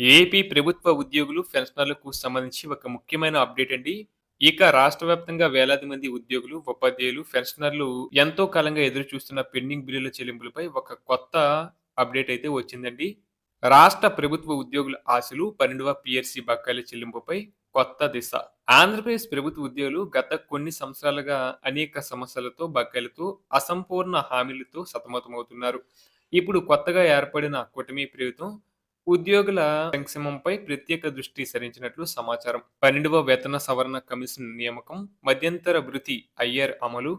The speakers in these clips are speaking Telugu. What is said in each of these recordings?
ఏపీ ప్రభుత్వ ఉద్యోగులు, పెన్షనర్లకు సంబంధించి ఒక ముఖ్యమైన అప్డేట్ అండి. ఇక రాష్ట్ర వ్యాప్తంగా వేలాది మంది ఉద్యోగులు, ఉపాధ్యాయులు, పెన్షనర్లు ఎంతో కాలంగా ఎదురు చూస్తున్న పెండింగ్ బిల్లుల చెల్లింపులపై ఒక కొత్త అప్డేట్ అయితే వచ్చిందండి. రాష్ట్ర ప్రభుత్వ ఉద్యోగుల ఆశలు 12వ పీఎస్సీ బకాయిల చెల్లింపుపై కొత్త దిశ. ఆంధ్రప్రదేశ్ ప్రభుత్వ ఉద్యోగులు గత కొన్ని సంవత్సరాలుగా అనేక సమస్యలతో, బకాయిలతో, అసంపూర్ణ హామీలతో సతమతమవుతున్నారు. ఇప్పుడు కొత్తగా ఏర్పడిన కూటమి ప్రభుత్వం ఉద్యోగుల సంక్షేమంపై ప్రత్యేక దృష్టి సారించినట్లు సమాచారం. 12వ వేతన సవరణ కమిషన్ నియామకం, మధ్యంతర భృతి ఐఆర్ అమలు,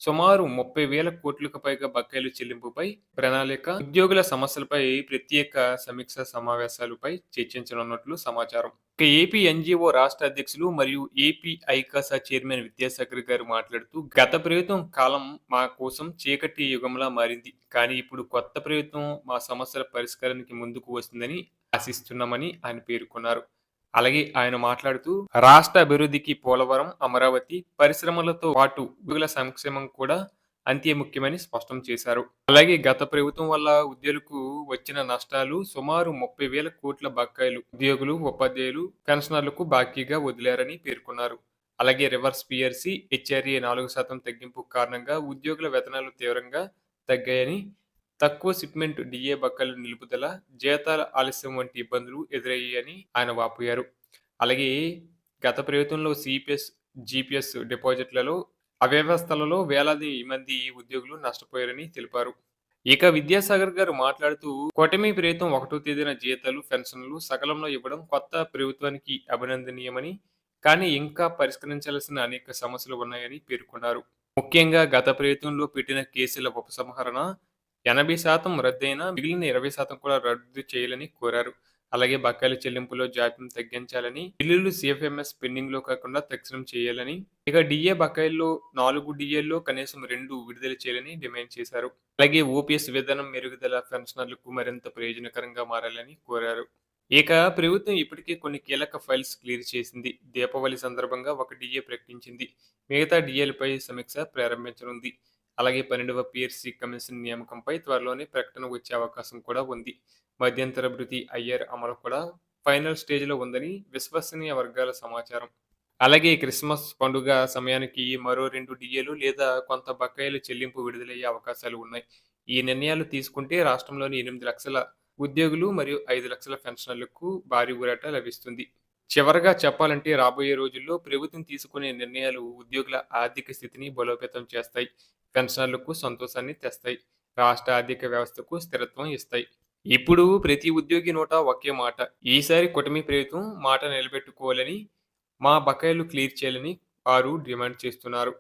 సుమారు 30,000 కోట్లకు పైగా బకాయిలు చెల్లింపుపై ప్రణాళిక, ఉద్యోగుల సమస్యలపై ప్రత్యేక సమీక్ష సమావేశాలపై చర్చించనున్నట్లు సమాచారం. ఇక ఏపీ ఎన్జీఓ రాష్ట్ర అధ్యక్షులు మరియు ఏపీ ఐకాసా చైర్మన్ విద్యాసాగర్ గారు మాట్లాడుతూ, గత ప్రభుత్వం కాలం మా కోసం చీకటి యుగంలా మారింది. కానీ ఇప్పుడు కొత్త ప్రభుత్వం మా సమస్యల పరిష్కారానికి ముందుకు వస్తుందని ఆశిస్తున్నామని ఆయన పేర్కొన్నారు. అలాగే ఆయన మాట్లాడుతూ, రాష్ట్ర అభివృద్ధికి పోలవరం, అమరావతి, పరిశ్రమలతో పాటు ఉద్యోగుల సంక్షేమం కూడా అంతే ముఖ్యమని స్పష్టం చేశారు. అలాగే గత ప్రభుత్వం వల్ల ఉద్యోగులకు వచ్చిన నష్టాలు సుమారు 30,000 కోట్ల బకాయిలు ఉద్యోగులు, ఉపాధ్యాయులు, పెన్షనర్లకు బాకీగా వదిలారని పేర్కొన్నారు. అలాగే రివర్స్ పిఆర్సీ, హెచ్ఆర్ఏ 4% తగ్గింపు కారణంగా ఉద్యోగుల వేతనాలు తీవ్రంగా తగ్గాయని, తక్కువ షిప్మెంట్ డిఏ బకాయిల నిలుపుదల, జీతాల ఆలస్యం వంటి ఇబ్బందులు ఎదురయ్యాయని ఆయన వాపోయారు. అలాగే గత ప్రభుత్వంలో సిపిఎస్, జిపిఎస్ డిపాజిట్లలో అవ్యవస్థలలో వేలాది మంది ఉద్యోగులు నష్టపోయారని తెలిపారు. ఇక విద్యాసాగర్ గారు మాట్లాడుతూ, కూటమి ప్రభుత్వం 1వ తేదీన జీతాలు, పెన్షన్లు సకాలంలో ఇవ్వడం కొత్త ప్రభుత్వానికి అభినందనీయమని, కానీ ఇంకా పరిష్కరించాల్సిన అనేక సమస్యలు ఉన్నాయని పేర్కొన్నారు. ముఖ్యంగా గత ప్రభుత్వంలో పెట్టిన కేసుల ఉపసంహరణ 80% రద్దయినా మిగిలిన 20% కూడా రద్దు చేయాలని కోరారు. అలాగే బకాయిల చెల్లింపులో జాప్యం తగ్గించాలని, బిల్లులు సీఎఫ్ఎంఎస్ పెండింగ్‌లో కాకుండా తక్షణం చేయాలని, ఇక డీఏ బకాయిల్లో 4 డీఏల్లో కనీసం 2 విడుదల చేయాలని డిమాండ్ చేశారు. అలాగే ఓపీఎస్ విధానం మెరుగుదల పెన్షనర్లకు మరింత ప్రయోజనకరంగా మారాలని కోరారు. ఇక ప్రభుత్వం ఇప్పటికే కొన్ని కీలక ఫైల్స్ క్లియర్ చేసింది. దీపావళి సందర్భంగా ఒక డీఏ ప్రకటించింది. మిగతా డీఏలపై సమీక్ష ప్రారంభించనుంది. అలాగే 12వ పీఎస్సీ కమిషన్ నియామకంపై త్వరలోనే ప్రకటన వచ్చే అవకాశం కూడా ఉంది. మధ్యంతర భృతి ఐఆర్ అమలు కూడా ఫైనల్ స్టేజ్‌లో ఉందని విశ్వసనీయ వర్గాల సమాచారం. అలాగే క్రిస్మస్ పండుగ సమయానికి మరో 2 డీఏలు లేదా కొంత బకాయిల చెల్లింపు విడుదలయ్యే అవకాశాలు ఉన్నాయి. ఈ నిర్ణయాలు తీసుకుంటే రాష్ట్రంలోని 8 లక్షల ఉద్యోగులు మరియు 5 లక్షల పెన్షనర్లకు భారీ ఊరట లభిస్తుంది. చివరగా చెప్పాలంటే రాబోయే రోజుల్లో ప్రభుత్వం తీసుకునే నిర్ణయాలు ఉద్యోగుల ఆర్థిక స్థితిని బలోపేతం చేస్తాయి, పెన్షనర్లకు సంతోషాన్ని తెస్తాయి, రాష్ట్ర ఆర్థిక వ్యవస్థకు స్థిరత్వం ఇస్తాయి. ఇప్పుడు ప్రతి ఉద్యోగి నోట ఒకే మాట. ఈసారి కూటమి ప్రభుత్వం మాట నిలబెట్టుకోవాలని, మా బకాయిలు క్లియర్ చేయాలని వారు డిమాండ్ చేస్తున్నారు.